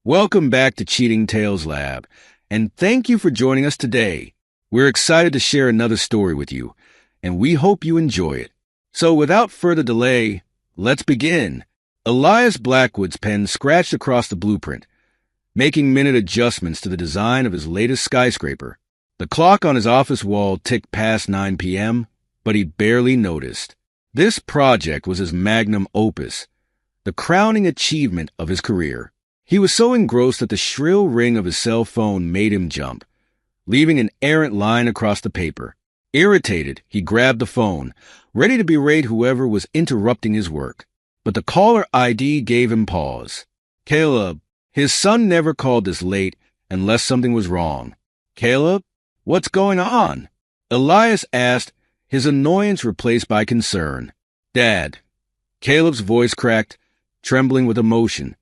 Welcome back to Cheating Tales Lab, and thank you for joining us today. We're excited to share another story with you, and we hope you enjoy it. So without further delay, let's begin. Elias Blackwood's pen scratched across the blueprint, making minute adjustments to the design of his latest skyscraper. The clock on his office wall ticked past 9 p.m., but he barely noticed. This project was his magnum opus, the crowning achievement of his career. He was so engrossed that the shrill ring of his cell phone made him jump, leaving an errant line across the paper. Irritated, he grabbed the phone, ready to berate whoever was interrupting his work. But the caller ID gave him pause. Caleb. His son never called this late unless something was wrong. Caleb, what's going on? Elias asked, his annoyance replaced by concern. Dad. Caleb's voice cracked, trembling with emotion.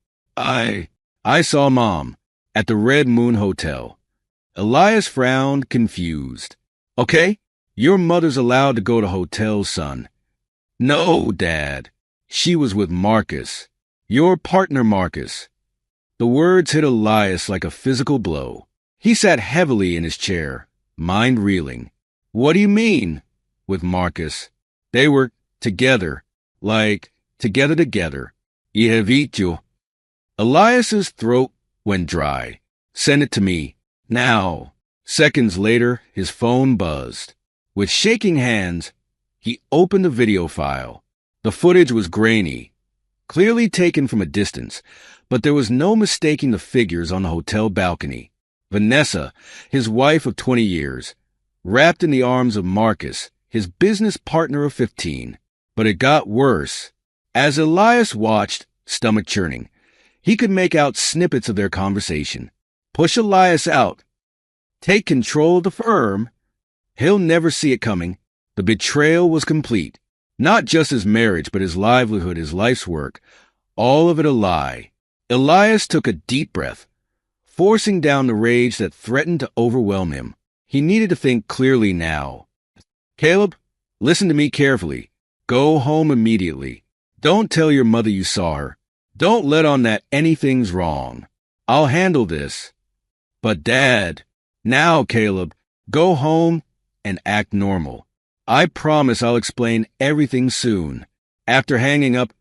I saw Mom at the Red Moon Hotel. Elias frowned, confused. Okay, your mother's allowed to go to hotels, son. No, Dad. She was with Marcus. Your partner, Marcus. The words hit Elias like a physical blow. He sat heavily in his chair, mind reeling. What do you mean, with Marcus? They were together, like together. I have eat you. Elias's throat went dry. Send it to me. Now. Seconds later, his phone buzzed. With shaking hands, he opened the video file. The footage was grainy, clearly taken from a distance, but there was no mistaking the figures on the hotel balcony. Vanessa, his wife of 20 years, wrapped in the arms of Marcus, his business partner of 15. But it got worse. As Elias watched, stomach churning, he could make out snippets of their conversation. Push Elias out. Take control of the firm. He'll never see it coming. The betrayal was complete. Not just his marriage, but his livelihood, his life's work. All of it a lie. Elias took a deep breath, forcing down the rage that threatened to overwhelm him. He needed to think clearly now. Caleb, listen to me carefully. Go home immediately. Don't tell your mother you saw her. Don't let on that anything's wrong. I'll handle this. But Dad, now, Caleb, go home and act normal. I promise I'll explain everything soon. After hanging up,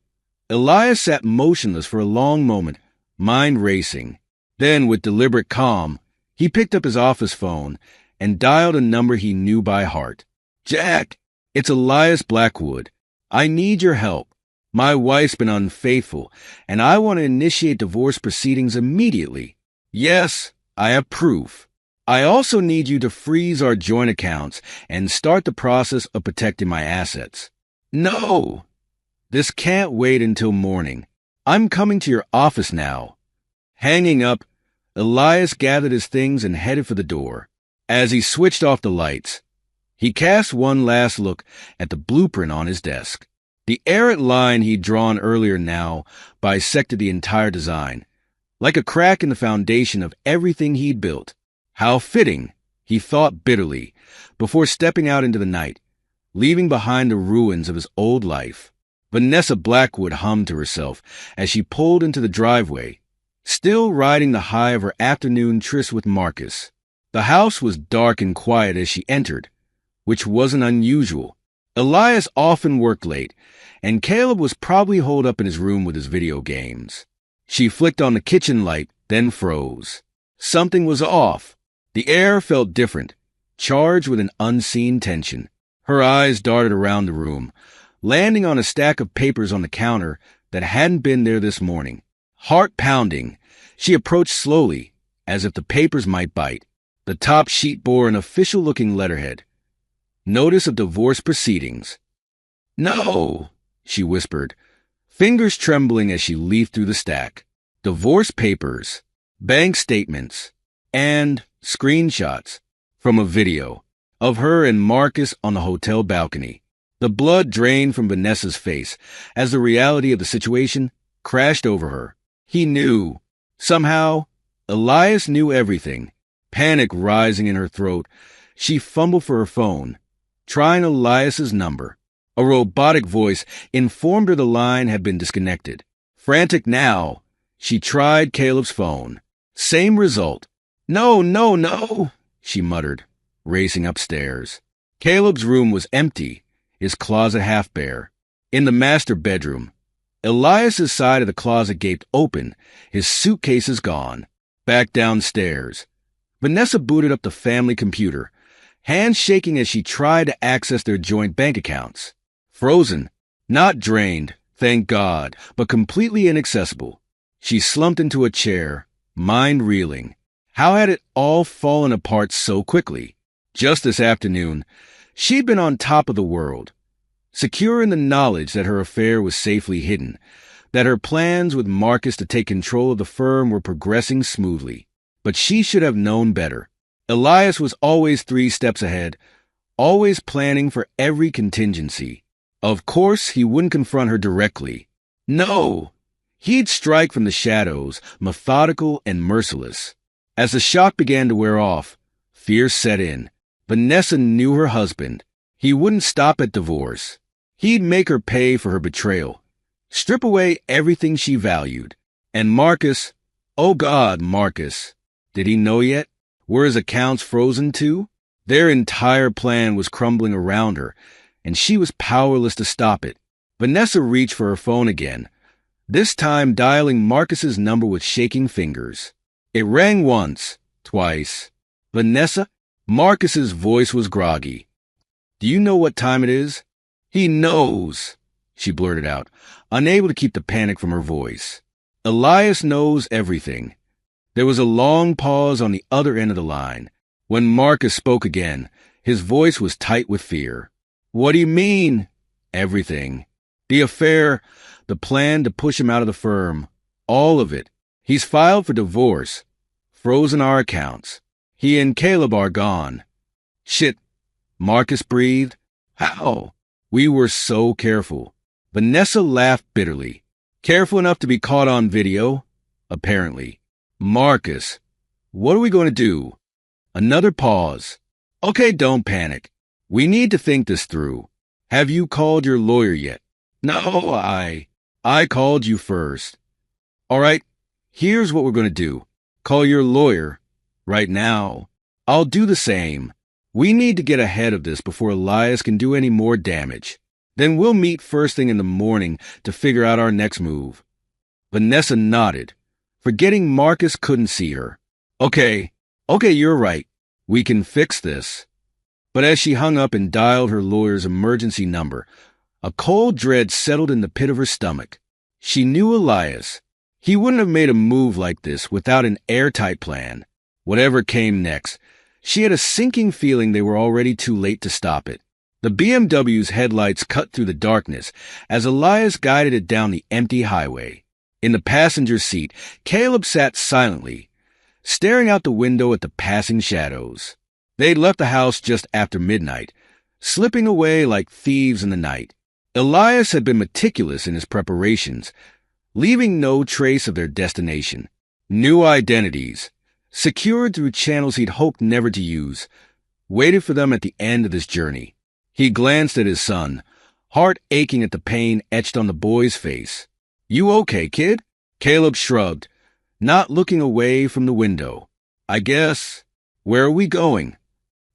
Elias sat motionless for a long moment, mind racing. Then, with deliberate calm, he picked up his office phone and dialed a number he knew by heart. Jack, it's Elias Blackwood. I need your help. My wife's been unfaithful, and I want to initiate divorce proceedings immediately. Yes, I have proof. I also need you to freeze our joint accounts and start the process of protecting my assets. No! This can't wait until morning. I'm coming to your office now. Hanging up, Elias gathered his things and headed for the door. As he switched off the lights, he cast one last look at the blueprint on his desk. The errant line he'd drawn earlier now bisected the entire design, like a crack in the foundation of everything he'd built. How fitting, he thought bitterly, before stepping out into the night, leaving behind the ruins of his old life. Vanessa Blackwood hummed to herself as she pulled into the driveway, still riding the high of her afternoon tryst with Marcus. The house was dark and quiet as she entered, which wasn't unusual. Elias often worked late, and Caleb was probably holed up in his room with his video games. She flicked on the kitchen light, then froze. Something was off. The air felt different, charged with an unseen tension. Her eyes darted around the room, landing on a stack of papers on the counter that hadn't been there this morning. Heart pounding, she approached slowly, as if the papers might bite. The top sheet bore an official-looking letterhead. Notice of divorce proceedings. No, she whispered, fingers trembling as she leafed through the stack. Divorce papers, bank statements, and screenshots from a video of her and Marcus on the hotel balcony. The blood drained from Vanessa's face as the reality of the situation crashed over her. He knew. Somehow, Elias knew everything. Panic rising in her throat, she fumbled for her phone, trying Elias's number. A robotic voice informed her the line had been disconnected. Frantic now, She tried Caleb's phone. Same result. No, no, no, she muttered, racing upstairs. Caleb's room was empty, his closet half bare. In the master bedroom, Elias's side of the closet gaped open, his suitcases gone. Back downstairs, Vanessa booted up the family computer, hands shaking as she tried to access their joint bank accounts. Frozen, not drained, thank God, but completely inaccessible. She slumped into a chair, mind reeling. How had it all fallen apart so quickly? Just this afternoon, she'd been on top of the world, secure in the knowledge that her affair was safely hidden, that her plans with Marcus to take control of the firm were progressing smoothly. But she should have known better. Elias was always 3 steps ahead, always planning for every contingency. Of course, he wouldn't confront her directly. No! He'd strike from the shadows, methodical and merciless. As the shock began to wear off, fear set in. Vanessa knew her husband. He wouldn't stop at divorce. He'd make her pay for her betrayal, strip away everything she valued. And Marcus, oh God, Marcus. Did he know yet? Were his accounts frozen too? Their entire plan was crumbling around her, and she was powerless to stop it. Vanessa reached for her phone again, this time dialing Marcus's number with shaking fingers. It rang once, twice. Vanessa? Marcus's voice was groggy. Do you know what time it is? He knows, she blurted out, unable to keep the panic from her voice. Elias knows everything. There was a long pause on the other end of the line. When Marcus spoke again, his voice was tight with fear. What do you mean? Everything. The affair, the plan to push him out of the firm, all of it. He's filed for divorce, frozen our accounts. He and Caleb are gone. Shit, Marcus breathed. How? We were so careful. Vanessa laughed bitterly. Careful enough to be caught on video, apparently. Marcus, what are we going to do? Another pause. Okay, don't panic. We need to think this through. Have you called your lawyer yet? No, I called you first. All right, here's what we're going to do. Call your lawyer right now. I'll do the same. We need to get ahead of this before Elias can do any more damage. Then we'll meet first thing in the morning to figure out our next move. Vanessa nodded, forgetting Marcus couldn't see her. Okay, you're right. We can fix this. But as she hung up and dialed her lawyer's emergency number, a cold dread settled in the pit of her stomach. She knew Elias. He wouldn't have made a move like this without an airtight plan. Whatever came next, she had a sinking feeling they were already too late to stop it. The BMW's headlights cut through the darkness as Elias guided it down the empty highway. In the passenger seat, Caleb sat silently, staring out the window at the passing shadows. They'd left the house just after midnight, slipping away like thieves in the night. Elias had been meticulous in his preparations, leaving no trace of their destination. New identities, secured through channels he'd hoped never to use, waited for them at the end of this journey. He glanced at his son, heart aching at the pain etched on the boy's face. You okay, kid? Caleb shrugged, not looking away from the window. I guess. Where are we going?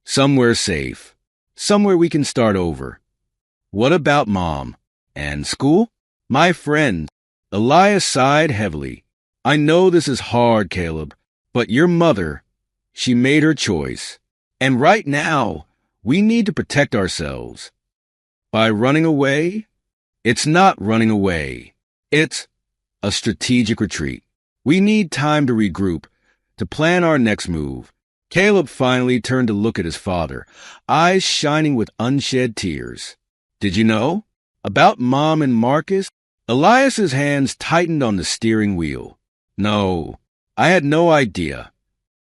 Somewhere safe. Somewhere we can start over. What about Mom? And school? My friend. Elias sighed heavily. I know this is hard, Caleb, but your mother, she made her choice. And right now, we need to protect ourselves. By running away? It's not running away. It's a strategic retreat. We need time to regroup, to plan our next move. Caleb finally turned to look at his father, eyes shining with unshed tears. Did you know? About Mom and Marcus? Elias's hands tightened on the steering wheel. No, I had no idea.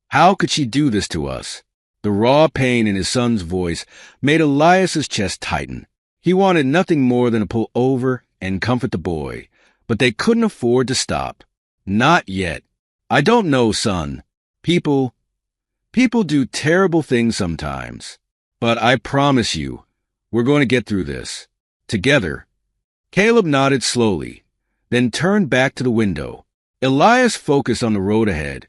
How could she do this to us? The raw pain in his son's voice made Elias's chest tighten. He wanted nothing more than to pull over and comfort the boy, but they couldn't afford to stop. Not yet. I don't know, son. People do terrible things sometimes. But I promise you, we're going to get through this. Together. Caleb nodded slowly, then turned back to the window. Elias focused on the road ahead,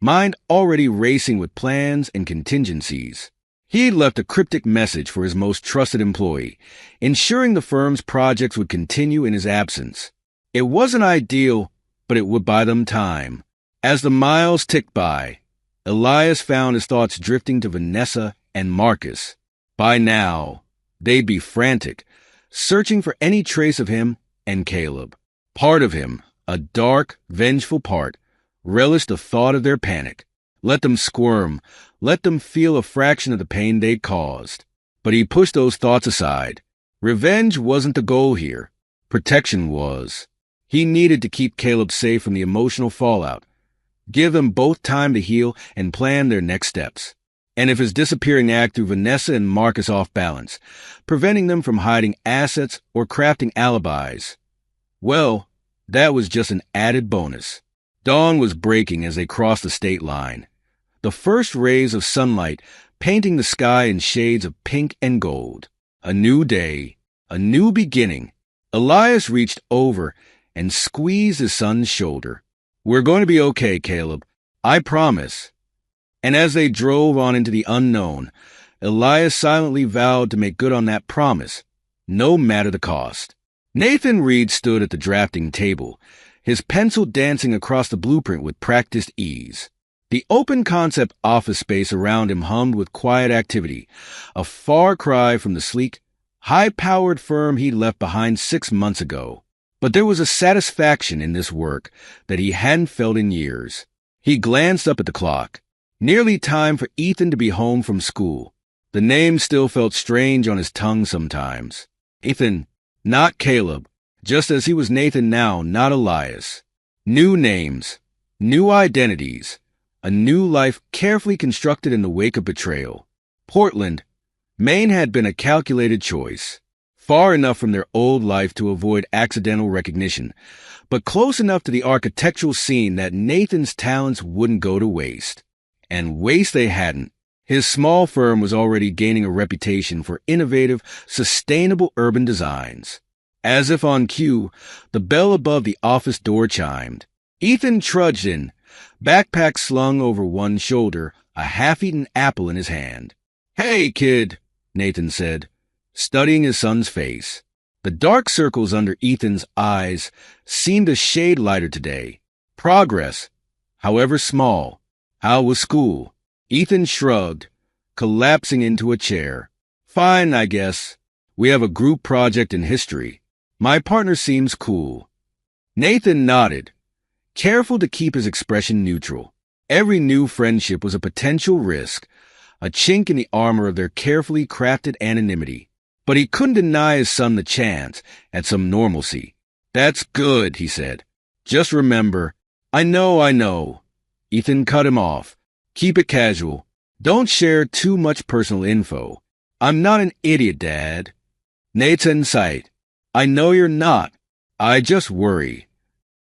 mind already racing with plans and contingencies. He had left a cryptic message for his most trusted employee, ensuring the firm's projects would continue in his absence. It wasn't ideal, but it would buy them time. As the miles ticked by, Elias found his thoughts drifting to Vanessa and Marcus. By now, they'd be frantic, searching for any trace of him and Caleb. Part of him, a dark, vengeful part, relished the thought of their panic. Let them squirm, let them feel a fraction of the pain they'd caused. But he pushed those thoughts aside. Revenge wasn't the goal here. Protection was. He needed to keep Caleb safe from the emotional fallout, give them both time to heal and plan their next steps. And if his disappearing act threw Vanessa and Marcus off balance, preventing them from hiding assets or crafting alibis, well, that was just an added bonus. Dawn was breaking as they crossed the state line, the first rays of sunlight painting the sky in shades of pink and gold. A new day, a new beginning. Elias reached over and squeezed his son's shoulder. "We're going to be okay, Caleb. I promise." And as they drove on into the unknown, Elias silently vowed to make good on that promise, no matter the cost. Nathan Reed stood at the drafting table, his pencil dancing across the blueprint with practiced ease. The open-concept office space around him hummed with quiet activity, a far cry from the sleek, high-powered firm he'd left behind 6 months ago. But there was a satisfaction in this work that he hadn't felt in years. He glanced up at the clock. Nearly time for Ethan to be home from school. The name still felt strange on his tongue sometimes. Ethan, not Caleb, just as he was Nathan now, not Elias. New names, new identities, a new life carefully constructed in the wake of betrayal. Portland, Maine had been a calculated choice. Far enough from their old life to avoid accidental recognition, but close enough to the architectural scene that Nathan's talents wouldn't go to waste. And waste they hadn't. His small firm was already gaining a reputation for innovative, sustainable urban designs. As if on cue, the bell above the office door chimed. Ethan trudged in, backpack slung over one shoulder, a half-eaten apple in his hand. "Hey, kid," Nathan said, studying his son's face. The dark circles under Ethan's eyes seemed a shade lighter today. Progress, however small. How was school? Ethan shrugged, collapsing into a chair. "Fine, I guess. We have a group project in history. My partner seems cool." Nathan nodded, careful to keep his expression neutral. Every new friendship was a potential risk, a chink in the armor of their carefully crafted anonymity. But he couldn't deny his son the chance at some normalcy. "That's good," he said. "Just remember, I know. Ethan cut him off. "Keep it casual. Don't share too much personal info. I'm not an idiot, Dad." "Nate's in sight." "I know you're not. I just worry."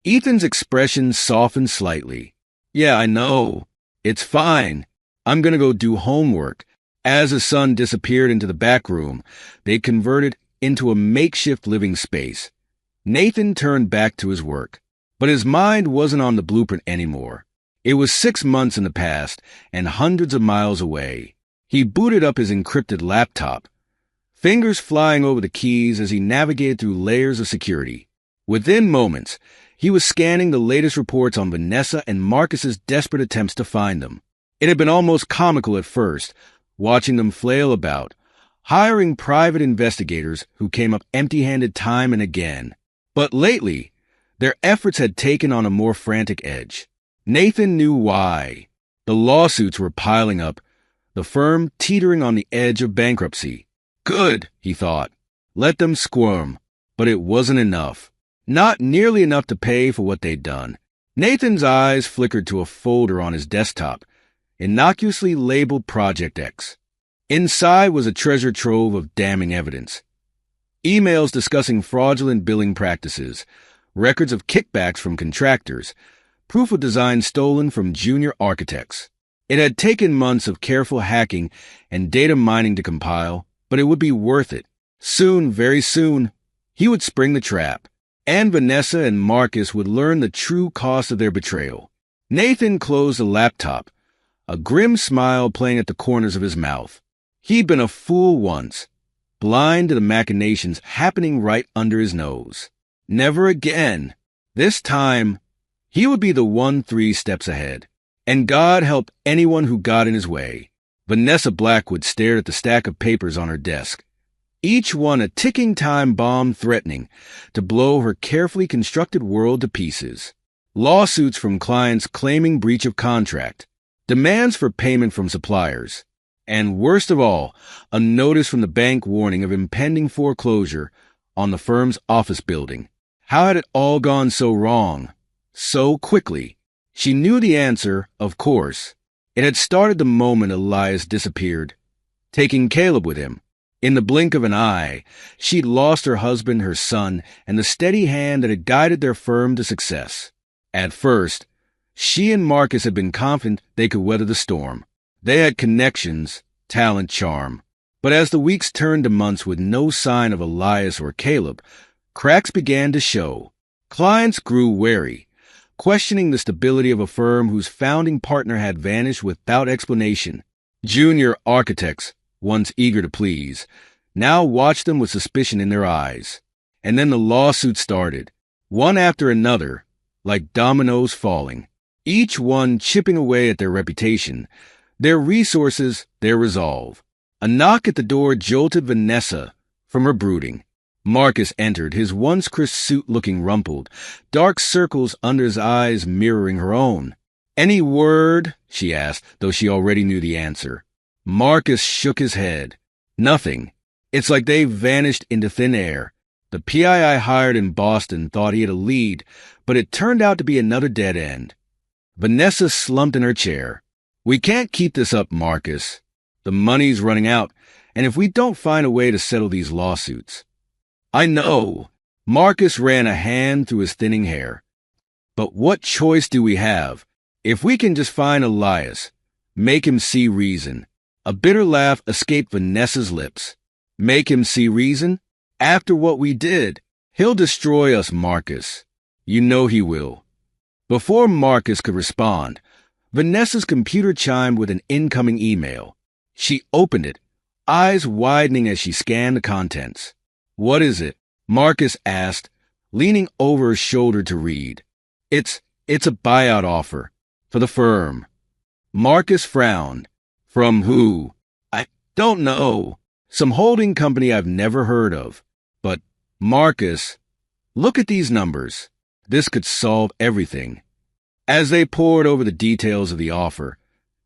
Ethan's expression softened slightly. "Yeah, I know. It's fine. I'm gonna go do homework." As his son disappeared into the back room, they converted into a makeshift living space. Nathan turned back to his work, but his mind wasn't on the blueprint anymore. It was 6 months in the past and hundreds of miles away. He booted up his encrypted laptop, fingers flying over the keys as he navigated through layers of security. Within moments, he was scanning the latest reports on Vanessa and Marcus's desperate attempts to find them. It had been almost comical at first, watching them flail about, hiring private investigators who came up empty-handed time and again. But lately, their efforts had taken on a more frantic edge. Nathan knew why. The lawsuits were piling up, the firm teetering on the edge of bankruptcy. Good, he thought. Let them squirm. But it wasn't enough. Not nearly enough to pay for what they'd done. Nathan's eyes flickered to a folder on his desktop, innocuously labeled Project X. Inside was a treasure trove of damning evidence. Emails discussing fraudulent billing practices, records of kickbacks from contractors, proof of design stolen from junior architects. It had taken months of careful hacking and data mining to compile, but it would be worth it. Soon, very soon, he would spring the trap. and Vanessa and Marcus would learn the true cost of their betrayal. Nathan closed the laptop, a grim smile playing at the corners of his mouth. He'd been a fool once, blind to the machinations happening right under his nose. Never again. This time, he would be the one 3 steps ahead. And God help anyone who got in his way. Vanessa Blackwood stared at the stack of papers on her desk, each one a ticking time bomb threatening to blow her carefully constructed world to pieces. Lawsuits from clients claiming breach of contract, demands for payment from suppliers, and worst of all, a notice from the bank warning of impending foreclosure on the firm's office building. How had it all gone so wrong, so quickly? She knew the answer, of course. It had started the moment Elias disappeared, taking Caleb with him. In the blink of an eye, she'd lost her husband, her son, and the steady hand that had guided their firm to success. At first, she and Marcus had been confident they could weather the storm. They had connections, talent, charm. But as the weeks turned to months with no sign of Elias or Caleb, cracks began to show. Clients grew wary, questioning the stability of a firm whose founding partner had vanished without explanation. Junior architects, once eager to please, now watched them with suspicion in their eyes. And then the lawsuits started, one after another, like dominoes falling, each one chipping away at their reputation, their resources, their resolve. A knock at the door jolted Vanessa from her brooding. Marcus entered, his once crisp suit looking rumpled, dark circles under his eyes mirroring her own. "Any word?" she asked, though she already knew the answer. Marcus shook his head. "Nothing. It's like they vanished into thin air. The PI hired in Boston thought he had a lead, but it turned out to be another dead end." Vanessa slumped in her chair. "We can't keep this up, Marcus. The money's running out, and if we don't find a way to settle these lawsuits—" "I know." Marcus ran a hand through his thinning hair. "But what choice do we have? If we can just find Elias, make him see reason." A bitter laugh escaped Vanessa's lips. "Make him see reason? After what we did, he'll destroy us, Marcus. You know he will." Before Marcus could respond, Vanessa's computer chimed with an incoming email. She opened it, eyes widening as she scanned the contents. "What is it?" Marcus asked, leaning over her shoulder to read. It's a buyout offer for the firm." Marcus frowned. "From who?" "I don't know. Some holding company I've never heard of. But, Marcus, look at these numbers. This could solve everything." As they pored over the details of the offer,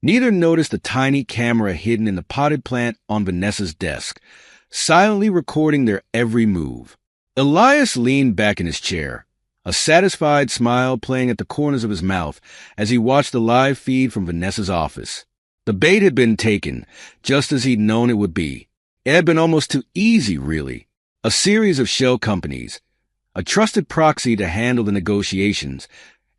neither noticed the tiny camera hidden in the potted plant on Vanessa's desk, silently recording their every move. Elias leaned back in his chair, a satisfied smile playing at the corners of his mouth as he watched the live feed from Vanessa's office. The bait had been taken, just as he'd known it would be. It had been almost too easy, really. A series of shell companies, a trusted proxy to handle the negotiations,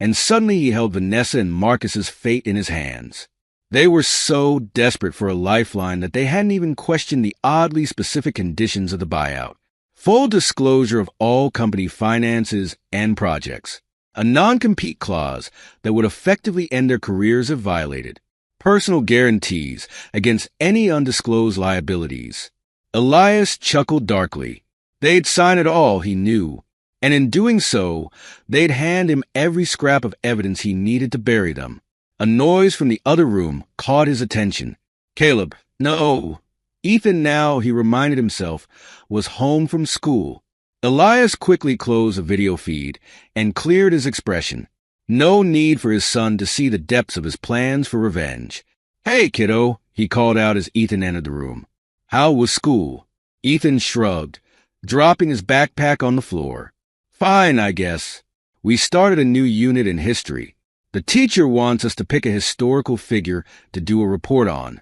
and suddenly he held Vanessa and Marcus's fate in his hands. They were so desperate for a lifeline that they hadn't even questioned the oddly specific conditions of the buyout. Full disclosure of all company finances and projects. A non-compete clause that would effectively end their careers if violated. Personal guarantees against any undisclosed liabilities. Elias chuckled darkly. They'd sign it all, he knew, and in doing so, they'd hand him every scrap of evidence he needed to bury them. A noise from the other room caught his attention. Caleb, no. Ethan now, he reminded himself, was home from school. Elias quickly closed the video feed and cleared his expression. No need for his son to see the depths of his plans for revenge. "Hey, kiddo," he called out as Ethan entered the room. "How was school?" Ethan shrugged, dropping his backpack on the floor. "Fine, I guess. We started a new unit in history. The teacher wants us to pick a historical figure to do a report on."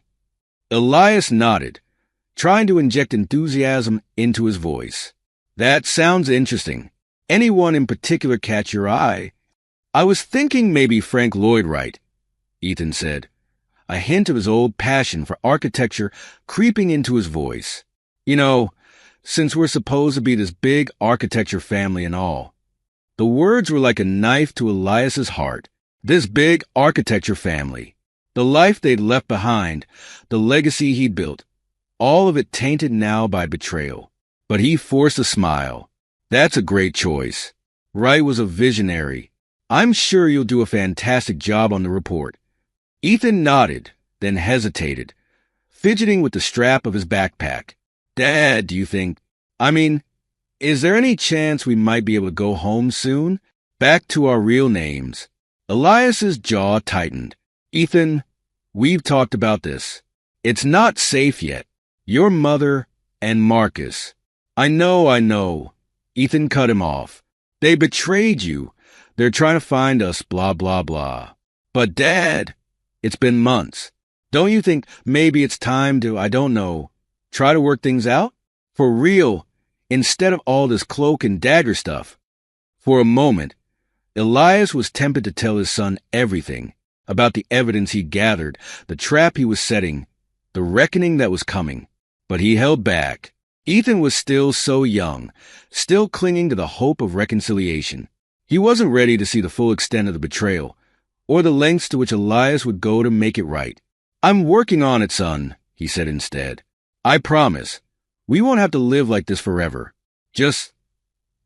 Elias nodded, trying to inject enthusiasm into his voice. "That sounds interesting. Anyone in particular catch your eye?" "I was thinking maybe Frank Lloyd Wright," Ethan said, a hint of his old passion for architecture creeping into his voice. "You know, since we're supposed to be this big architecture family and all." The words were like a knife to Elias's heart. This big architecture family, the life they'd left behind, the legacy he'd built, all of it tainted now by betrayal. But he forced a smile. That's a great choice. Wright was a visionary. I'm sure you'll do a fantastic job on the report. Ethan nodded, then hesitated, fidgeting with the strap of his backpack. Dad, do you think? Is there any chance we might be able to go home soon? Back to our real names. Elias's jaw tightened. Ethan, we've talked about this. It's not safe yet. Your mother and Marcus. I know. Ethan cut him off. They betrayed you. They're trying to find us, blah, blah, blah. But Dad, it's been months. Don't you think maybe it's time to, I don't know, try to work things out? For real, instead of all this cloak and dagger stuff. For a moment, Elias was tempted to tell his son everything about the evidence he'd gathered, the trap he was setting, the reckoning that was coming. But he held back. Ethan was still so young, still clinging to the hope of reconciliation. He wasn't ready to see the full extent of the betrayal, or the lengths to which Elias would go to make it right. I'm working on it, son, he said instead. I promise. We won't have to live like this forever. Just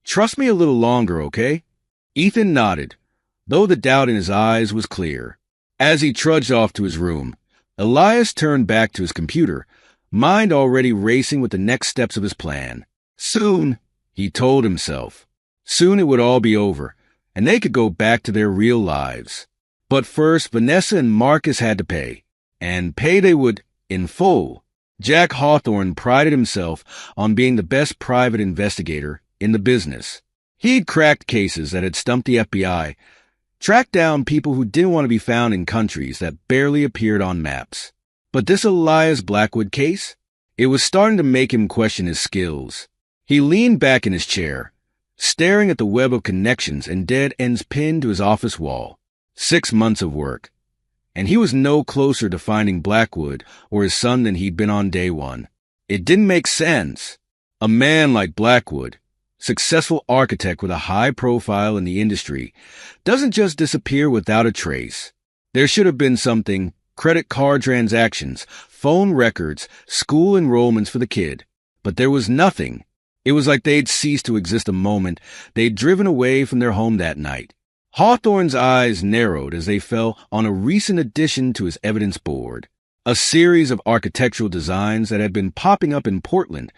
trust me a little longer, okay? Ethan nodded, though the doubt in his eyes was clear. As he trudged off to his room, Elias turned back to his computer, mind already racing with the next steps of his plan. Soon, he told himself. Soon it would all be over, and they could go back to their real lives. But first, Vanessa and Marcus had to pay, and pay they would in full. Jack Hawthorne prided himself on being the best private investigator in the business. He'd cracked cases that had stumped the FBI, tracked down people who didn't want to be found in countries that barely appeared on maps. But this Elias Blackwood case? It was starting to make him question his skills. He leaned back in his chair, staring at the web of connections and dead ends pinned to his office wall. 6 months of work. And he was no closer to finding Blackwood or his son than he'd been on day one. It didn't make sense. A man like Blackwood, successful architect with a high profile in the industry, doesn't just disappear without a trace. There should have been something: credit card transactions, phone records, school enrollments for the kid. But there was nothing. It was like they'd ceased to exist the moment they'd driven away from their home that night. Hawthorne's eyes narrowed as they fell on a recent addition to his evidence board, a series of architectural designs that had been popping up in Portland,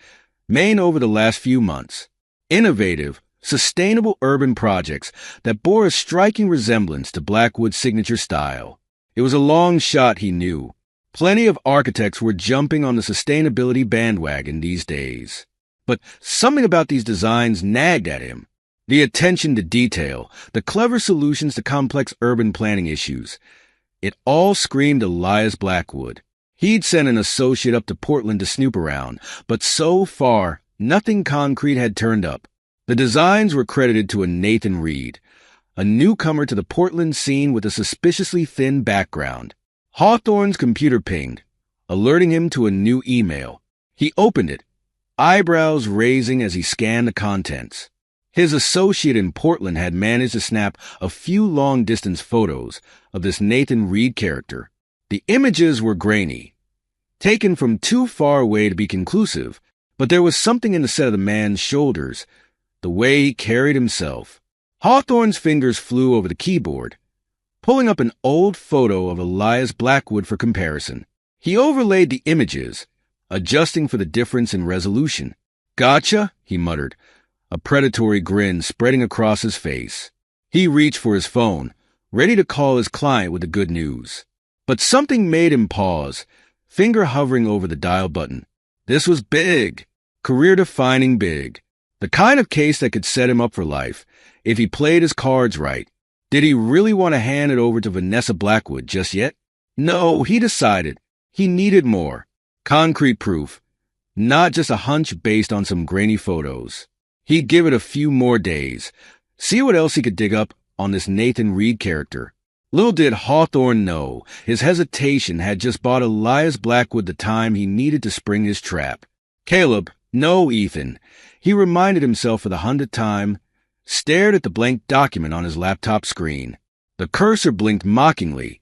Maine over the last few months. Innovative, sustainable urban projects that bore a striking resemblance to Blackwood's signature style. It was a long shot, he knew. Plenty of architects were jumping on the sustainability bandwagon these days. But something about these designs nagged at him. The attention to detail, the clever solutions to complex urban planning issues. It all screamed Elias Blackwood. He'd sent an associate up to Portland to snoop around, but so far, nothing concrete had turned up. The designs were credited to a Nathan Reed, a newcomer to the Portland scene with a suspiciously thin background. Hawthorne's computer pinged, alerting him to a new email. He opened it, eyebrows raising as he scanned the contents. His associate in Portland had managed to snap a few long-distance photos of this Nathan Reed character. The images were grainy, taken from too far away to be conclusive, but there was something in the set of the man's shoulders, the way he carried himself. Hawthorne's fingers flew over the keyboard, pulling up an old photo of Elias Blackwood for comparison. He overlaid the images, adjusting for the difference in resolution. "Gotcha," he muttered, a predatory grin spreading across his face. He reached for his phone, ready to call his client with the good news. But something made him pause, finger hovering over the dial button. This was big, career-defining big. The kind of case that could set him up for life, if he played his cards right. Did he really want to hand it over to Vanessa Blackwood just yet? No, he decided. He needed more. Concrete proof, not just a hunch based on some grainy photos. He'd give it a few more days, see what else he could dig up on this Nathan Reed character. Little did Hawthorne know, his hesitation had just bought Elias Blackwood the time he needed to spring his trap. Caleb, no, Ethan. He reminded himself for the 100th time, stared at the blank document on his laptop screen. The cursor blinked mockingly,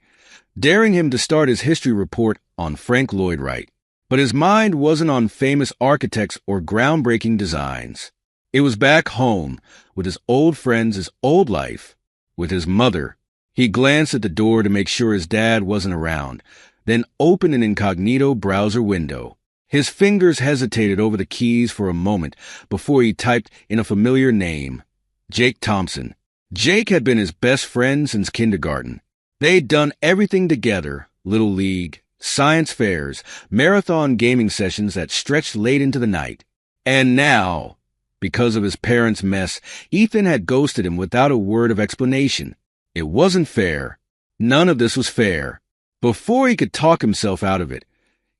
daring him to start his history report on Frank Lloyd Wright. But his mind wasn't on famous architects or groundbreaking designs. It was back home, with his old friends, his old life, with his mother. He glanced at the door to make sure his dad wasn't around, then opened an incognito browser window. His fingers hesitated over the keys for a moment before he typed in a familiar name, Jake Thompson. Jake had been his best friend since kindergarten. They'd done everything together, Little League, science fairs, marathon gaming sessions that stretched late into the night. And now, because of his parents' mess, Ethan had ghosted him without a word of explanation. It wasn't fair. None of this was fair. Before he could talk himself out of it,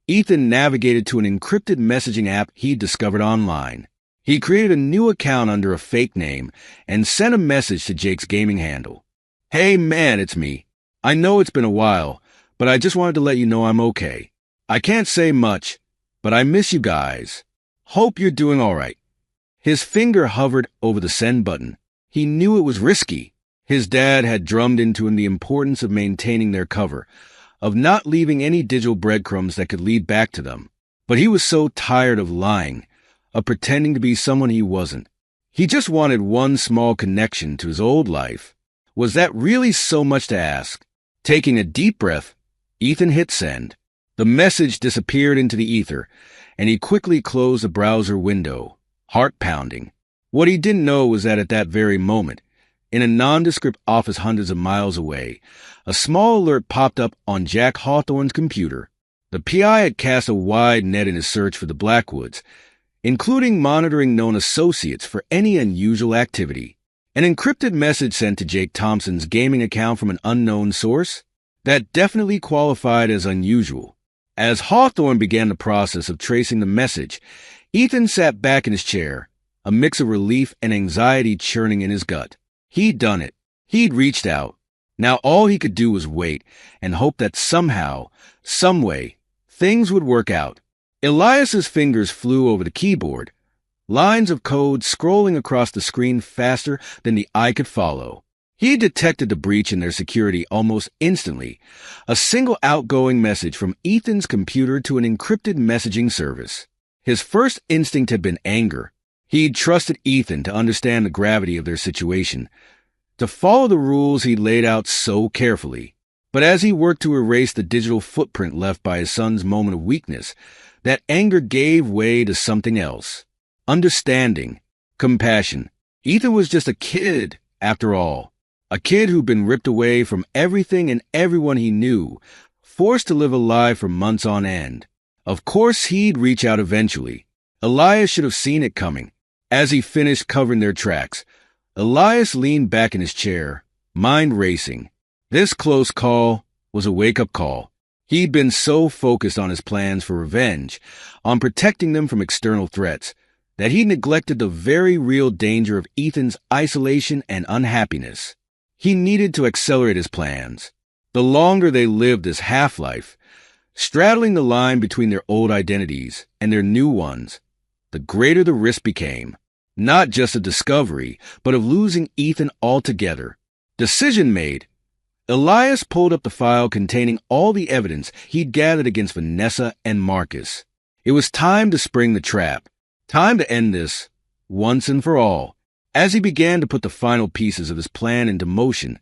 Ethan navigated to an encrypted messaging app he'd discovered online. He created a new account under a fake name and sent a message to Jake's gaming handle. "Hey man, it's me. I know it's been a while, but I just wanted to let you know I'm okay. I can't say much, but I miss you guys. Hope you're doing all right." His finger hovered over the send button. He knew it was risky. His dad had drummed into him the importance of maintaining their cover, of not leaving any digital breadcrumbs that could lead back to them. But he was so tired of lying, of pretending to be someone he wasn't. He just wanted one small connection to his old life. Was that really so much to ask? Taking a deep breath, Ethan hit send. The message disappeared into the ether, and he quickly closed the browser window, heart pounding. What he didn't know was that at that very moment, in a nondescript office hundreds of miles away, a small alert popped up on Jack Hawthorne's computer. The PI had cast a wide net in his search for the Blackwoods, including monitoring known associates for any unusual activity. An encrypted message sent to Jake Thompson's gaming account from an unknown source? That definitely qualified as unusual. As Hawthorne began the process of tracing the message, Ethan sat back in his chair, a mix of relief and anxiety churning in his gut. He'd done it. He'd reached out. Now all he could do was wait and hope that somehow, someway, things would work out. Elias's fingers flew over the keyboard, lines of code scrolling across the screen faster than the eye could follow. He detected the breach in their security almost instantly, a single outgoing message from Ethan's computer to an encrypted messaging service. His first instinct had been anger. He'd trusted Ethan to understand the gravity of their situation, to follow the rules he'd laid out so carefully. But as he worked to erase the digital footprint left by his son's moment of weakness, that anger gave way to something else. Understanding, compassion. Ethan was just a kid, after all. A kid who'd been ripped away from everything and everyone he knew, forced to live a lie for months on end. Of course he'd reach out eventually. Elias should have seen it coming. As he finished covering their tracks, Elias leaned back in his chair, mind racing. This close call was a wake-up call. He'd been so focused on his plans for revenge, on protecting them from external threats, that he neglected the very real danger of Ethan's isolation and unhappiness. He needed to accelerate his plans. The longer they lived this half-life, straddling the line between their old identities and their new ones, the greater the risk became, not just of discovery, but of losing Ethan altogether. Decision made, Elias pulled up the file containing all the evidence he'd gathered against Vanessa and Marcus. It was time to spring the trap, time to end this, once and for all. As he began to put the final pieces of his plan into motion,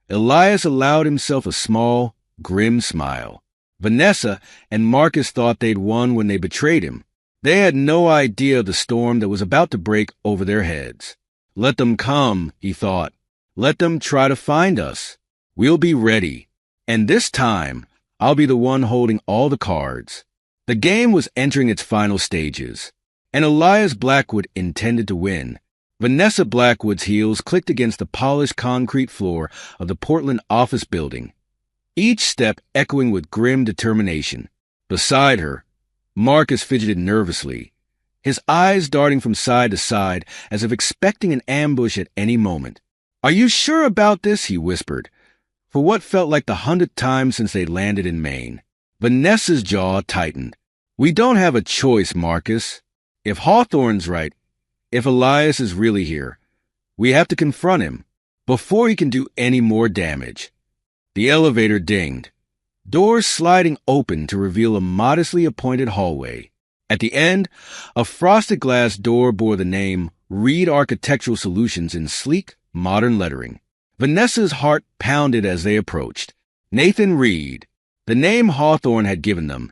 Elias allowed himself a small, grim smile. Vanessa and Marcus thought they'd won when they betrayed him. They had no idea of the storm that was about to break over their heads. Let them come, he thought. Let them try to find us. We'll be ready. And this time, I'll be the one holding all the cards. The game was entering its final stages, and Elias Blackwood intended to win. Vanessa Blackwood's heels clicked against the polished concrete floor of the Portland office building, each step echoing with grim determination. Beside her, Marcus fidgeted nervously, his eyes darting from side to side as if expecting an ambush at any moment. "Are you sure about this?" he whispered, for what felt like the 100th time since they landed in Maine. Vanessa's jaw tightened. "We don't have a choice, Marcus. If Hawthorne's right, if Elias is really here, We have to confront him before he can do any more damage. The elevator dinged, doors sliding open to reveal a modestly appointed hallway. At the end, a frosted glass door bore the name Reed Architectural Solutions in sleek, modern lettering. Vanessa's heart pounded as they approached. Nathan Reed, the name Hawthorne had given them.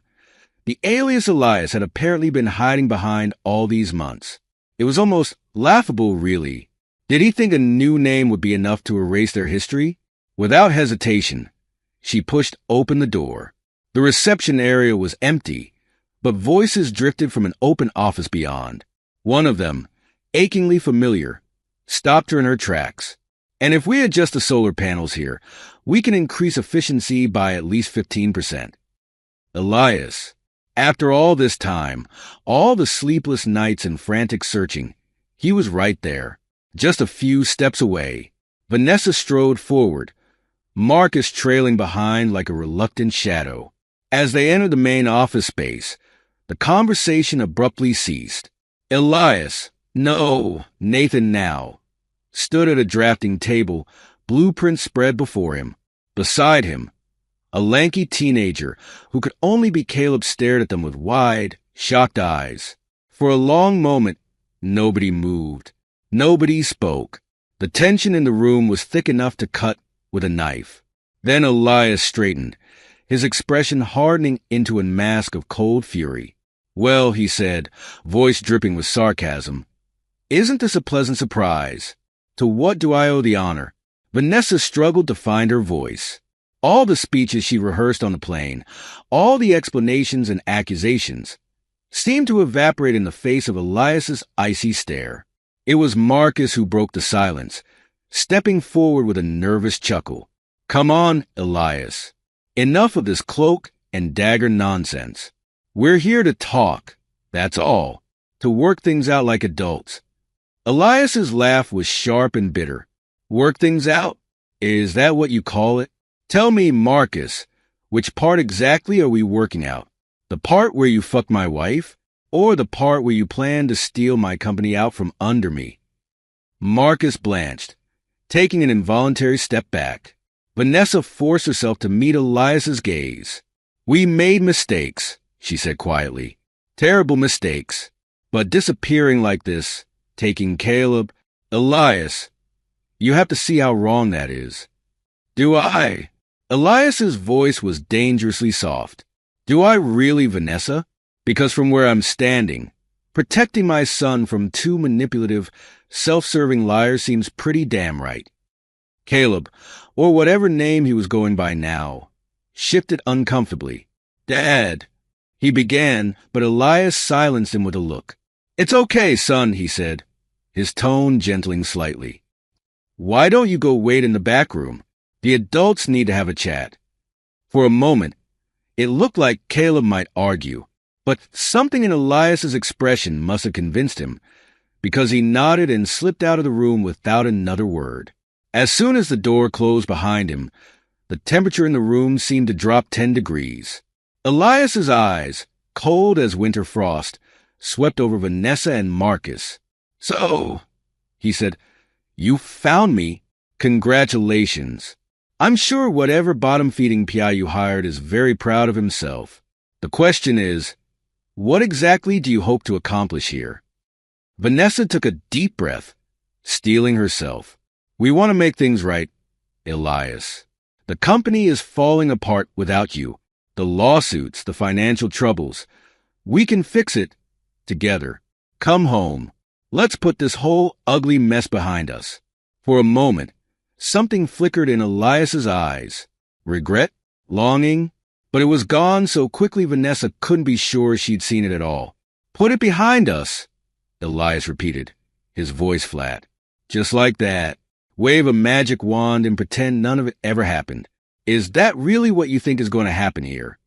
The alias Elias had apparently been hiding behind all these months. It was almost laughable, really. Did he think a new name would be enough to erase their history? Without hesitation, she pushed open the door. The reception area was empty, but voices drifted from an open office beyond. One of them, achingly familiar, stopped her in her tracks. And if we adjust the solar panels here, we can increase efficiency by at least 15%. Elias, after all this time, all the sleepless nights and frantic searching, he was right there, just a few steps away. Vanessa strode forward, Marcus trailing behind like a reluctant shadow. As they entered the main office space, the conversation abruptly ceased. Elias, no, Nathan now, stood at a drafting table, blueprints spread before him. Beside him, a lanky teenager who could only be Caleb stared at them with wide, shocked eyes. For a long moment, nobody moved. Nobody spoke. The tension in the room was thick enough to cut with a knife. Then Elias straightened, his expression hardening into a mask of cold fury. Well, he said, voice dripping with sarcasm, isn't this a pleasant surprise? To what do I owe the honor? Vanessa struggled to find her voice. All the speeches she rehearsed on the plane, all the explanations and accusations, seemed to evaporate in the face of Elias's icy stare. It was Marcus who broke the silence, stepping forward with a nervous chuckle. Come on, Elias. Enough of this cloak and dagger nonsense. We're here to talk, that's all, to work things out like adults. Elias's laugh was sharp and bitter. Work things out? Is that what you call it? Tell me, Marcus, which part exactly are we working out? The part where you fucked my wife? Or the part where you plan to steal my company out from under me? Marcus blanched, taking an involuntary step back. Vanessa forced herself to meet Elias's gaze. We made mistakes, she said quietly. Terrible mistakes. But disappearing like this, taking Caleb, Elias, you have to see how wrong that is. Do I? Elias's voice was dangerously soft. Do I really, Vanessa? Because from where I'm standing, protecting my son from two manipulative, self-serving liars seems pretty damn right. Caleb, or whatever name he was going by now, shifted uncomfortably. Dad, he began, but Elias silenced him with a look. It's okay, son, he said, his tone gentling slightly. Why don't you go wait in the back room? The adults need to have a chat. For a moment, it looked like Caleb might argue, but something in Elias's expression must have convinced him, because he nodded and slipped out of the room without another word. As soon as the door closed behind him, the temperature in the room seemed to drop 10 degrees. Elias's eyes, cold as winter frost, swept over Vanessa and Marcus. So, he said, you found me. Congratulations. I'm sure whatever bottom-feeding PI you hired is very proud of himself. The question is, what exactly do you hope to accomplish here? Vanessa took a deep breath, steeling herself. We want to make things right, Elias. The company is falling apart without you. The lawsuits, the financial troubles. We can fix it together. Come home. Let's put this whole ugly mess behind us. For a moment, something flickered in Elias's eyes. Regret? Longing? But it was gone so quickly Vanessa couldn't be sure she'd seen it at all. Put it behind us, Elias repeated, his voice flat. Just like that. Wave a magic wand and pretend none of it ever happened. Is that really what you think is going to happen here?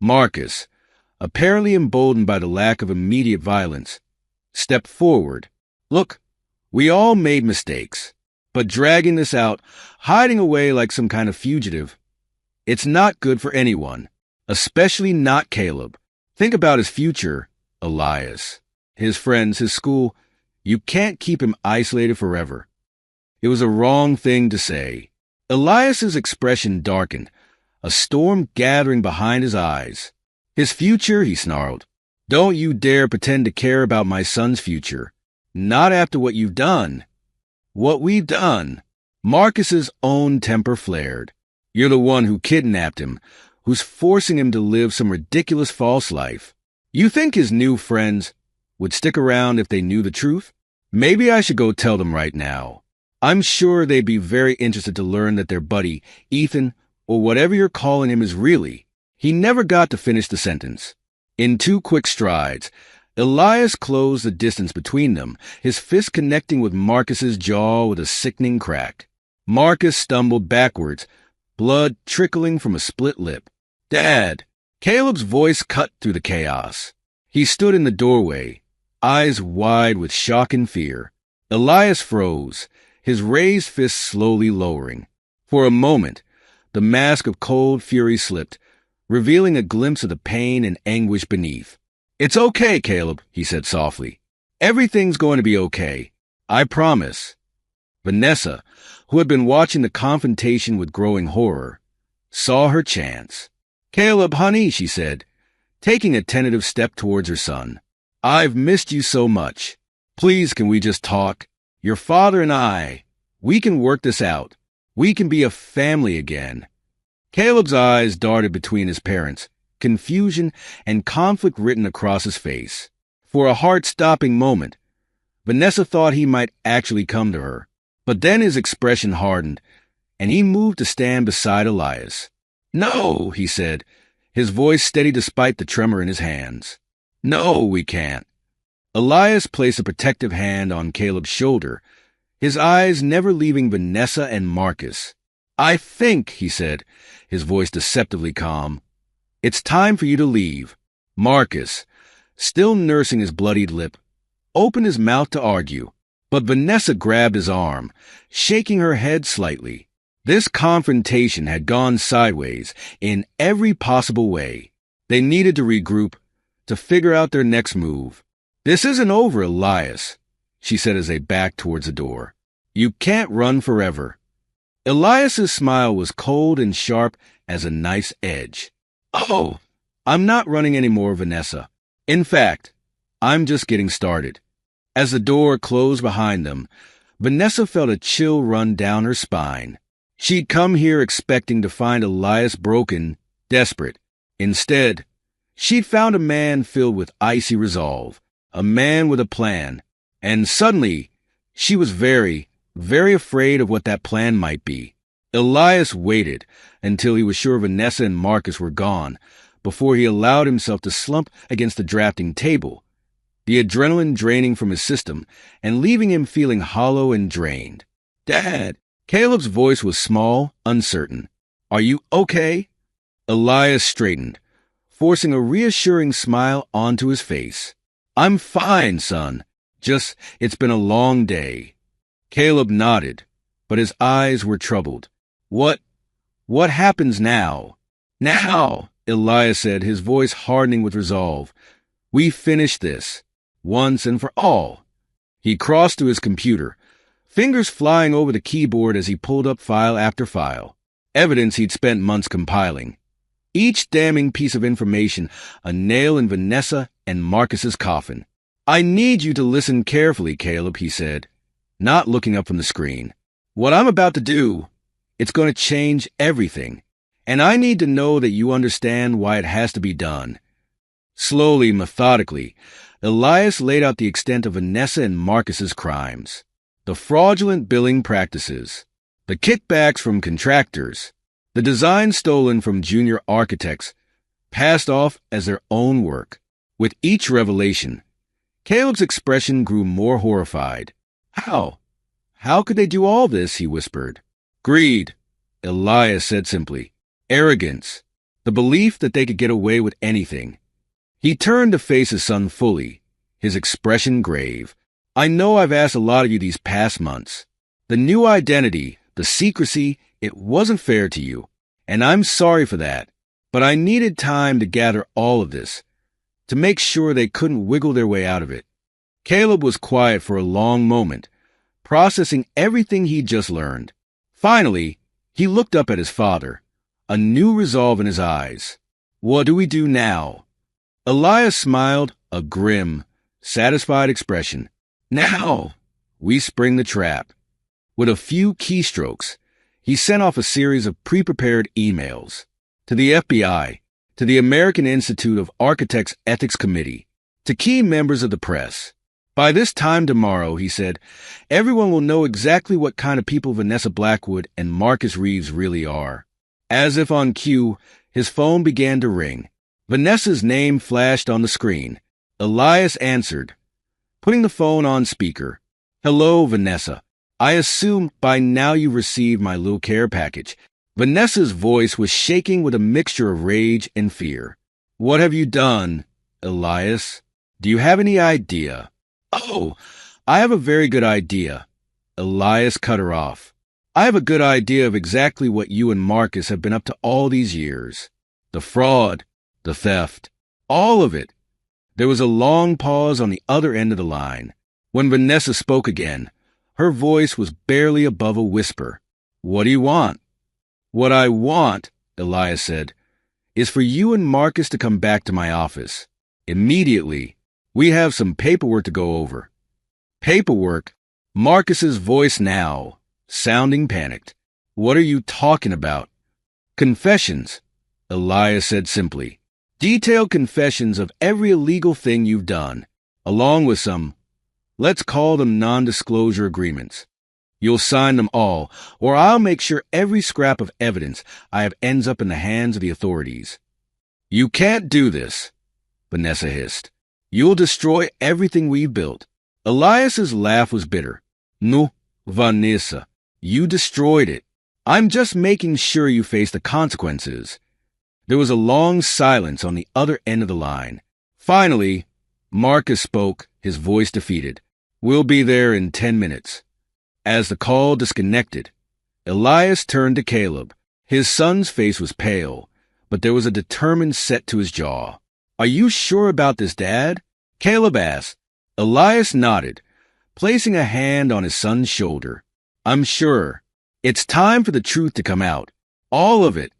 Marcus, apparently emboldened by the lack of immediate violence, stepped forward. Look, we all made mistakes, but dragging this out, hiding away like some kind of fugitive, it's not good for anyone, especially not Caleb. Think about his future, Elias. His friends, his school. You can't keep him isolated forever. It was a wrong thing to say. Elias's expression darkened, a storm gathering behind his eyes. His future, he snarled. Don't you dare pretend to care about my son's future. Not after what you've done. What we've done. Marcus's own temper flared. You're the one who kidnapped him, who's forcing him to live some ridiculous false life. You think his new friends would stick around if they knew the truth? Maybe I should go tell them right now. I'm sure they'd be very interested to learn that their buddy, Ethan, or whatever you're calling him, is really. He never got to finish the sentence. In 2 quick strides, Elias closed the distance between them, his fist connecting with Marcus's jaw with a sickening crack. Marcus stumbled backwards, blood trickling from a split lip. Dad! Caleb's voice cut through the chaos. He stood in the doorway, eyes wide with shock and fear. Elias froze, his raised fist slowly lowering. For a moment, the mask of cold fury slipped, revealing a glimpse of the pain and anguish beneath. It's okay, Caleb, he said softly. Everything's going to be okay. I promise. Vanessa, who had been watching the confrontation with growing horror, saw her chance. Caleb, honey, she said, taking a tentative step towards her son. I've missed you so much. Please, can we just talk? Your father and I, we can work this out. We can be a family again. Caleb's eyes darted between his parents, confusion and conflict written across his face. For a heart-stopping moment, Vanessa thought he might actually come to her. But then his expression hardened, and he moved to stand beside Elias. No, he said, his voice steady despite the tremor in his hands. No, we can't. Elias placed a protective hand on Caleb's shoulder, his eyes never leaving Vanessa and Marcus. I think, he said, his voice deceptively calm, it's time for you to leave. Marcus, still nursing his bloodied lip, opened his mouth to argue, but Vanessa grabbed his arm, shaking her head slightly. This confrontation had gone sideways in every possible way. They needed to regroup, to figure out their next move. This isn't over, Elias, she said as they backed towards the door. You can't run forever. Elias's smile was cold and sharp as a knife's edge. Oh, I'm not running anymore, Vanessa. In fact, I'm just getting started. As the door closed behind them, Vanessa felt a chill run down her spine. She'd come here expecting to find Elias broken, desperate. Instead, she'd found a man filled with icy resolve, a man with a plan. And suddenly, she was very, very afraid of what that plan might be. Elias waited until he was sure Vanessa and Marcus were gone before he allowed himself to slump against the drafting table, the adrenaline draining from his system and leaving him feeling hollow and drained. Dad! Caleb's voice was small, uncertain. Are you okay? Elias straightened, forcing a reassuring smile onto his face. I'm fine, son. Just, it's been a long day. Caleb nodded, but his eyes were troubled. What happens now? Now, Elias said, his voice hardening with resolve. We finish this, once and for all. He crossed to his computer, fingers flying over the keyboard as he pulled up file after file, evidence he'd spent months compiling. Each damning piece of information a nail in Vanessa and Marcus's coffin. I need you to listen carefully, Caleb, he said, not looking up from the screen. What I'm about to do, it's going to change everything, and I need to know that you understand why it has to be done. Slowly, methodically, Elias laid out the extent of Vanessa and Marcus's crimes. The fraudulent billing practices, the kickbacks from contractors, the design stolen from junior architects, passed off as their own work. With each revelation, Caleb's expression grew more horrified. How? How could they do all this? He whispered. Greed, Elias said simply. Arrogance, the belief that they could get away with anything. He turned to face his son fully, his expression grave. I know I've asked a lot of you these past months. The new identity, the secrecy, it wasn't fair to you, and I'm sorry for that. But I needed time to gather all of this, to make sure they couldn't wiggle their way out of it. Caleb was quiet for a long moment, processing everything he'd just learned. Finally, he looked up at his father, a new resolve in his eyes. "What do we do now?" Elias smiled, a grim, satisfied expression. "Now, we spring the trap." With a few keystrokes, he sent off a series of pre-prepared emails to the FBI, to the American Institute of Architects Ethics Committee, to key members of the press. "By this time tomorrow," he said, "everyone will know exactly what kind of people Vanessa Blackwood and Marcus Reeves really are." As if on cue, his phone began to ring. Vanessa's name flashed on the screen. Elias answered, putting the phone on speaker. "Hello, Vanessa. I assume by now you've received my little care package." Vanessa's voice was shaking with a mixture of rage and fear. "What have you done, Elias? Do you have any idea?" "Oh, I have a very good idea." Elias cut her off. "I have a good idea of exactly what you and Marcus have been up to all these years. The fraud, the theft, all of it." There was a long pause on the other end of the line. When Vanessa spoke again, her voice was barely above a whisper. "What do you want?" "What I want," Elias said, "is for you and Marcus to come back to my office. Immediately. We have some paperwork to go over." "Paperwork?" Marcus's voice now, sounding panicked. "What are you talking about?" "Confessions," Elias said simply. "Detailed confessions of every illegal thing you've done, along with some, let's call them non-disclosure agreements. You'll sign them all, or I'll make sure every scrap of evidence I have ends up in the hands of the authorities." "You can't do this," Vanessa hissed. "You'll destroy everything we've built." Elias's laugh was bitter. "No, Vanessa, you destroyed it. I'm just making sure you face the consequences." There was a long silence on the other end of the line. Finally, Marcus spoke, his voice defeated. "We'll be there in 10 minutes. As the call disconnected, Elias turned to Caleb. His son's face was pale, but there was a determined set to his jaw. "Are you sure about this, Dad?" Caleb asked. Elias nodded, placing a hand on his son's shoulder. "I'm sure. It's time for the truth to come out. All of it."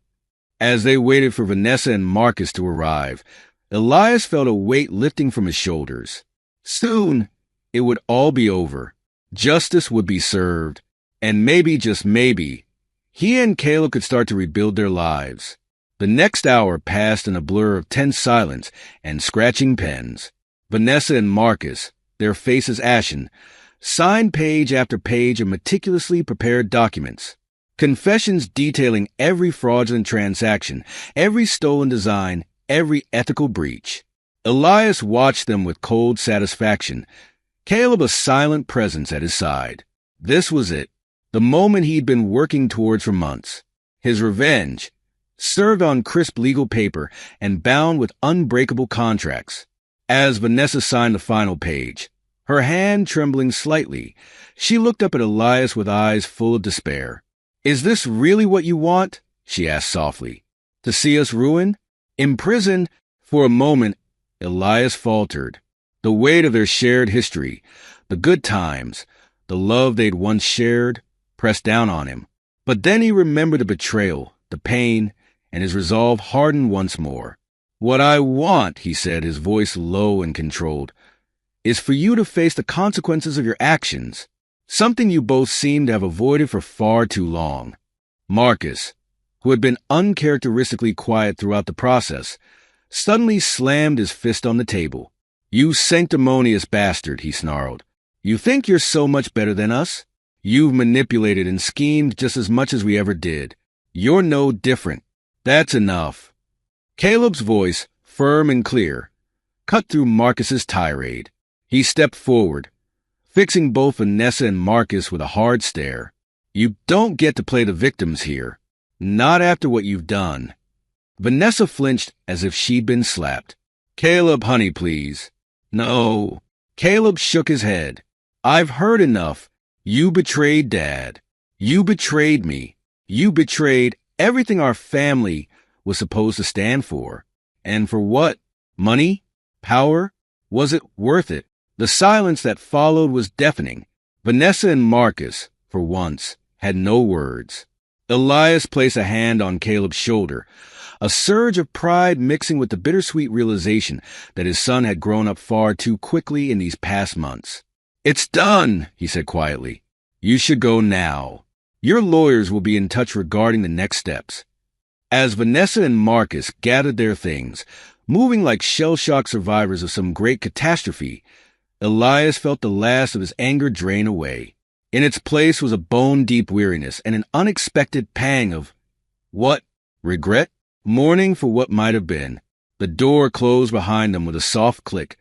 As they waited for Vanessa and Marcus to arrive, Elias felt a weight lifting from his shoulders. Soon, it would all be over. Justice would be served, and maybe, just maybe, he and Caleb could start to rebuild their lives. The next hour passed in a blur of tense silence and scratching pens. Vanessa and Marcus, their faces ashen, signed page after page of meticulously prepared documents. Confessions detailing every fraudulent transaction, every stolen design, every ethical breach. Elias watched them with cold satisfaction, Caleb a silent presence at his side. This was it, the moment he'd been working towards for months. His revenge, served on crisp legal paper and bound with unbreakable contracts. As Vanessa signed the final page, her hand trembling slightly, she looked up at Elias with eyes full of despair. "Is this really what you want?" she asked softly. "To see us ruined? Imprisoned?" For a moment, Elias faltered. The weight of their shared history, the good times, the love they'd once shared, pressed down on him. But then he remembered the betrayal, the pain, and his resolve hardened once more. "What I want," he said, his voice low and controlled, "is for you to face the consequences of your actions, something you both seem to have avoided for far too long." Marcus, who had been uncharacteristically quiet throughout the process, suddenly slammed his fist on the table. "You sanctimonious bastard," he snarled. "You think you're so much better than us? You've manipulated and schemed just as much as we ever did. You're no different. That's enough." Caleb's voice, firm and clear, cut through Marcus's tirade. He stepped forward, fixing both Vanessa and Marcus with a hard stare. "You don't get to play the victims here. Not after what you've done." Vanessa flinched as if she'd been slapped. "Caleb, honey, please." "No." Caleb shook his head. "I've heard enough. You betrayed Dad. You betrayed me. You betrayed everything our family was supposed to stand for. And for what? Money? Power? Was it worth it?" The silence that followed was deafening. Vanessa and Marcus, for once, had no words. Elias placed a hand on Caleb's shoulder, a surge of pride mixing with the bittersweet realization that his son had grown up far too quickly in these past months. "It's done," he said quietly. "You should go now. Your lawyers will be in touch regarding the next steps." As Vanessa and Marcus gathered their things, moving like shell-shocked survivors of some great catastrophe, Elias felt the last of his anger drain away. In its place was a bone-deep weariness and an unexpected pang of, what? Regret? Mourning for what might have been. The door closed behind them with a soft click,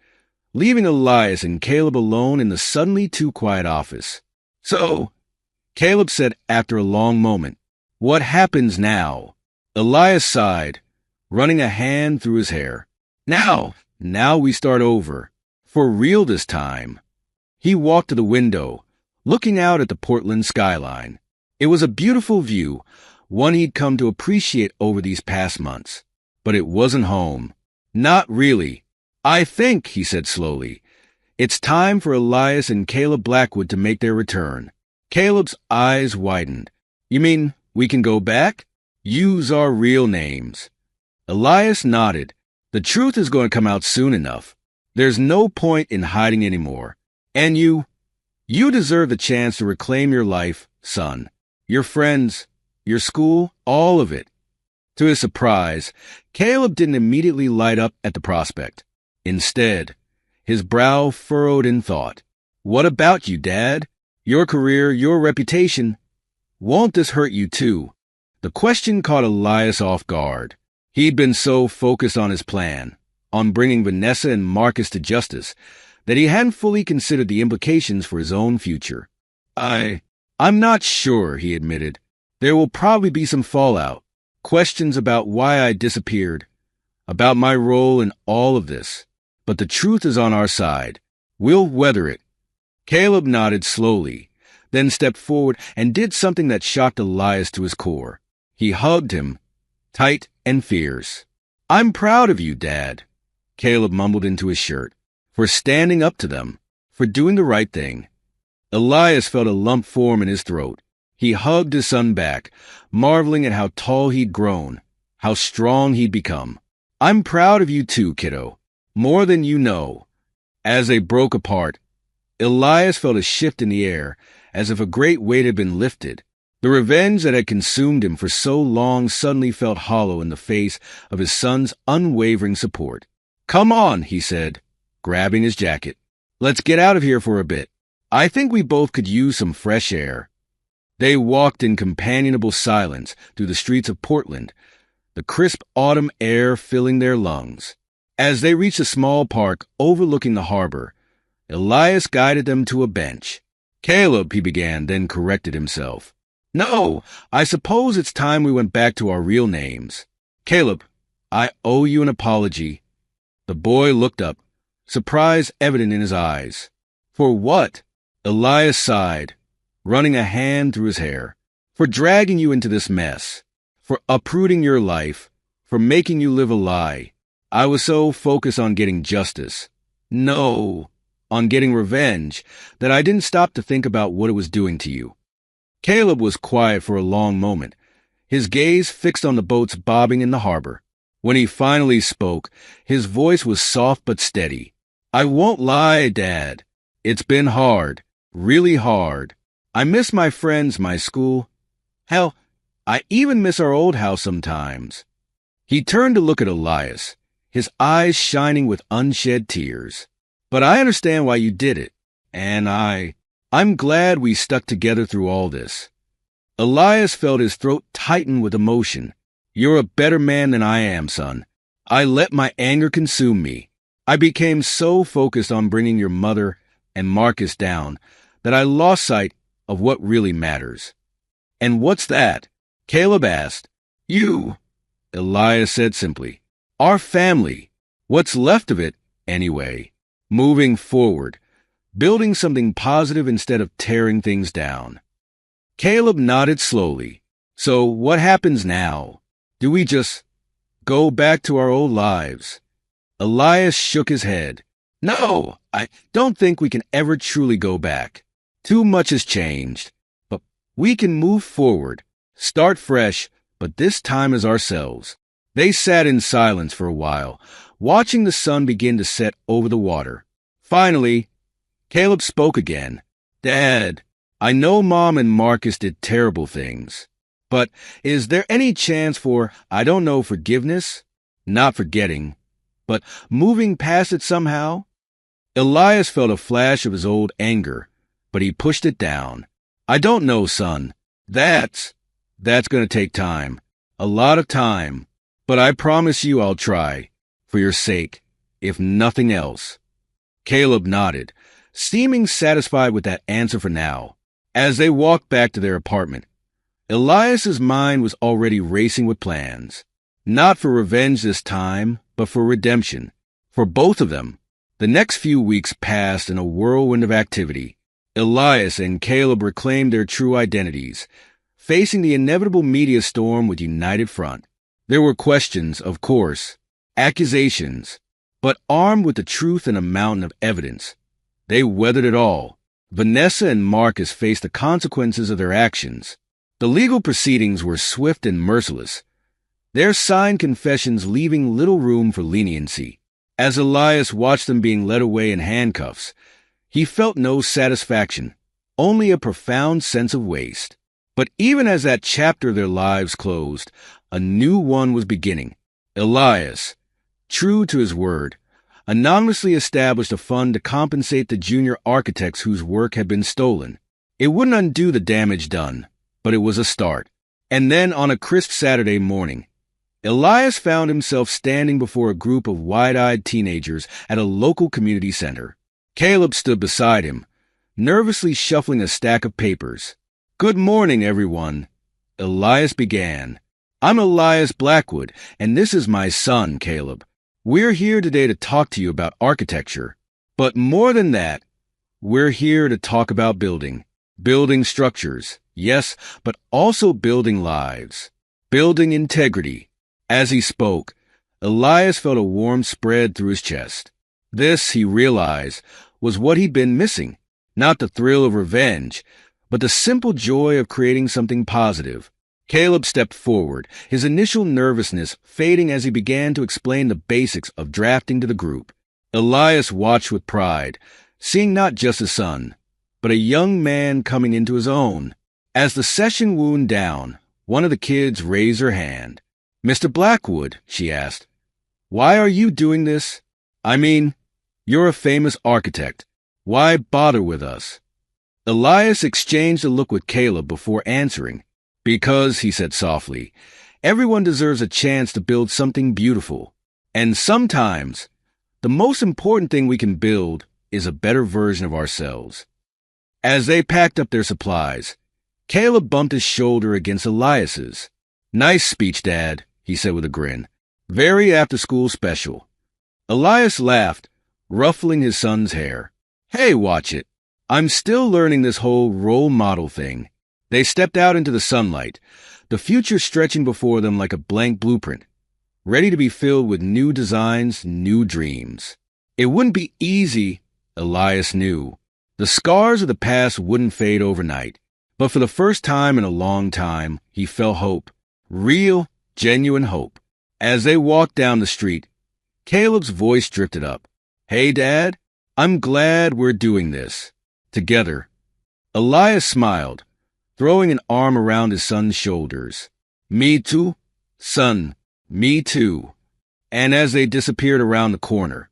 leaving Elias and Caleb alone in the suddenly too quiet office. "So," Caleb said after a long moment, "what happens now?" Elias sighed, running a hand through his hair. Now we start over. For real this time." He walked to the window, looking out at the Portland skyline. It was a beautiful view, one he'd come to appreciate over these past months. But it wasn't home. Not really. "I think," he said slowly, "it's time for Elias and Caleb Blackwood to make their return." Caleb's eyes widened. "You mean we can go back? Use our real names." Elias nodded. "The truth is going to come out soon enough. There's no point in hiding anymore. And you deserve the chance to reclaim your life, son. Your friends, your school, all of it." To his surprise, Caleb didn't immediately light up at the prospect. Instead, his brow furrowed in thought. "What about you, Dad? Your career, your reputation. Won't this hurt you too?" The question caught Elias off guard. He'd been so focused on his plan, on bringing Vanessa and Marcus to justice, that he hadn't fully considered the implications for his own future. I'm not sure," he admitted. "There will probably be some fallout. Questions about why I disappeared, about my role in all of this. But the truth is on our side. We'll weather it." Caleb nodded slowly, then stepped forward and did something that shocked Elias to his core. He hugged him, tight and fierce. "I'm proud of you, Dad," Caleb mumbled into his shirt, "for standing up to them, for doing the right thing." Elias felt a lump form in his throat. He hugged his son back, marveling at how tall he'd grown, how strong he'd become. "I'm proud of you too, kiddo. More than you know." As they broke apart, Elias felt a shift in the air, as if a great weight had been lifted. The revenge that had consumed him for so long suddenly felt hollow in the face of his son's unwavering support. "Come on," he said, grabbing his jacket. "Let's get out of here for a bit. I think we both could use some fresh air." They walked in companionable silence through the streets of Portland, the crisp autumn air filling their lungs. As they reached a small park overlooking the harbor, Elias guided them to a bench. "Caleb," he began, then corrected himself. "No, I suppose it's time we went back to our real names. Caleb, I owe you an apology." The boy looked up, surprise evident in his eyes. "For what?" Elias sighed, running a hand through his hair. "For dragging you into this mess, for uprooting your life, for making you live a lie. I was so focused on getting justice. No, on getting revenge, that I didn't stop to think about what it was doing to you." Caleb was quiet for a long moment, his gaze fixed on the boats bobbing in the harbor. When he finally spoke, his voice was soft but steady. "I won't lie, Dad. It's been hard, really hard. I miss my friends, my school. Hell, I even miss our old house sometimes." He turned to look at Elias, his eyes shining with unshed tears. "But I understand why you did it, and I'm glad we stuck together through all this." Elias felt his throat tighten with emotion. "You're a better man than I am, son. I let my anger consume me. I became so focused on bringing your mother and Marcus down that I lost sight of what really matters." "And what's that?" Caleb asked. "You," Elias said simply. "Our family. What's left of it, anyway. Moving forward. Building something positive instead of tearing things down." Caleb nodded slowly. "So what happens now? Do we just go back to our old lives?" Elias shook his head. "No, I don't think we can ever truly go back. Too much has changed, but we can move forward, start fresh, but this time as ourselves. They sat in silence for a while, watching the sun begin to set over the water. Finally, Caleb spoke again. Dad, I know Mom and Marcus did terrible things, but is there any chance for, I don't know, forgiveness? Not forgetting, but moving past it somehow? Elias felt a flash of his old anger, but he pushed it down. I don't know, son. That's going to take time. A lot of time. But I promise you I'll try. For your sake, if nothing else. Caleb nodded, seeming satisfied with that answer for now. As they walked back to their apartment, Elias's mind was already racing with plans. Not for revenge this time, but for redemption. For both of them. The next few weeks passed in a whirlwind of activity. Elias and Caleb reclaimed their true identities, facing the inevitable media storm with united front. There were questions, of course, accusations, but armed with the truth and a mountain of evidence, they weathered it all. Vanessa and Marcus faced the consequences of their actions. The legal proceedings were swift and merciless, their signed confessions leaving little room for leniency. As Elias watched them being led away in handcuffs, he felt no satisfaction, only a profound sense of waste. But even as that chapter of their lives closed, a new one was beginning. Elias, true to his word, anonymously established a fund to compensate the junior architects whose work had been stolen. It wouldn't undo the damage done, but it was a start. And then on a crisp Saturday morning, Elias found himself standing before a group of wide-eyed teenagers at a local community center. Caleb stood beside him, nervously shuffling a stack of papers. Good morning, everyone. Elias began. I'm Elias Blackwood, and this is my son, Caleb. We're here today to talk to you about architecture. But more than that, we're here to talk about building. Building structures, yes, but also building lives. Building integrity. As he spoke, Elias felt a warmth spread through his chest. This, he realized, was what he'd been missing. Not the thrill of revenge, but the simple joy of creating something positive. Caleb stepped forward, his initial nervousness fading as he began to explain the basics of drafting to the group. Elias watched with pride, seeing not just his son, but a young man coming into his own. As the session wound down, one of the kids raised her hand. Mr. Blackwood, she asked, why are you doing this? I mean, you're a famous architect. Why bother with us? Elias exchanged a look with Caleb before answering. Because, he said softly, everyone deserves a chance to build something beautiful. And sometimes, the most important thing we can build is a better version of ourselves. As they packed up their supplies, Caleb bumped his shoulder against Elias's. Nice speech, Dad, he said with a grin. Very after-school special. Elias laughed, ruffling his son's hair. Hey, watch it. I'm still learning this whole role model thing. They stepped out into the sunlight, the future stretching before them like a blank blueprint, ready to be filled with new designs, new dreams. It wouldn't be easy, Elias knew. The scars of the past wouldn't fade overnight. But for the first time in a long time, he felt hope. Real, genuine hope. As they walked down the street, Caleb's voice drifted up. Hey, Dad, I'm glad we're doing this. Together. Elias smiled, throwing an arm around his son's shoulders. Me too, son, me too. And as they disappeared around the corner,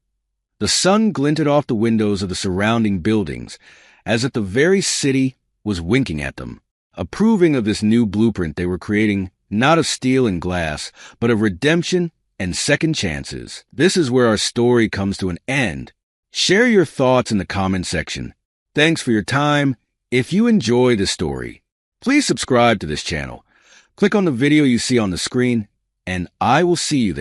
the sun glinted off the windows of the surrounding buildings, as if the very city was winking at them, approving of this new blueprint they were creating, not of steel and glass, but of redemption and second chances. This is where our story comes to an end. Share your thoughts in the comment section. Thanks for your time. If you enjoy this story, please subscribe to this channel. Click on the video you see on the screen, and I will see you there.